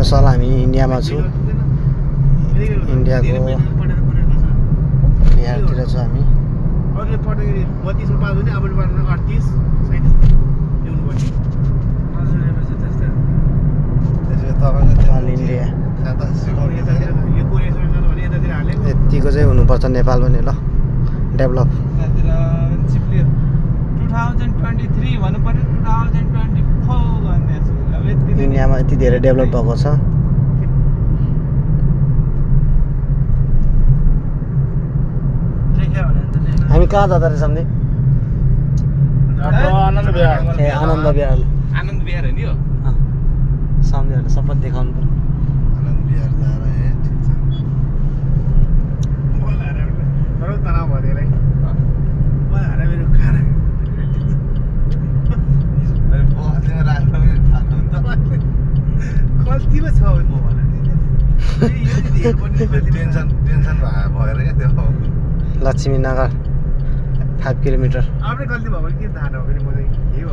special हामी इन्डियामा छु इन्डियाको बिहारतिर छु हामी अरूले पढ्दाखेरि 32 मा पास हुने अब पढ्न 38 37 ल्याउनु पर्छ त्यसले तपाईले अल इन्डिया खाता सिकाउने छ यो कोरिया जानु भने यतातिर हाले यतिको चाहिँ हुनुपर्छ नेपाल पनि ल डेभलप यतातिर सिम्पली 2023 भन्नु पर्यो 2024 भन्ने छु अब यति इन्डियामा यति धेरै डेभलप भएको छ लेख्या भने त हामी कहाँ जाँदा रहेछ नि आनन्द बिहार ए आनन्द बिहार आनन्द विहार हो नि यो सम्झेर सबै देखाउनु पर्यो आनन्द बिहार जा रहे हैं ठीक छ बोल अरे तर तनाव भरे रे बोल अरे मेरो खाना मैले बसले राख्न पनि थाल्नु हुन्छ कल्तीमा छ म भने यो दिए पनि टेन्सन भएर के त्यो लक्ष्मीनगर 5 किलोमिटर आफ्नै गल्ती भयो भने के थाहा नहो फेरि म चाहिँ यही हो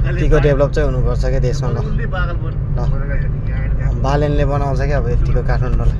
यतिको डेभलप चाहिँ हुनुपर्छ क्या देशमा ल उल्टै पागल बोल बालेनले बनाउँछ क्या अब यतिको काठमाडौँलाई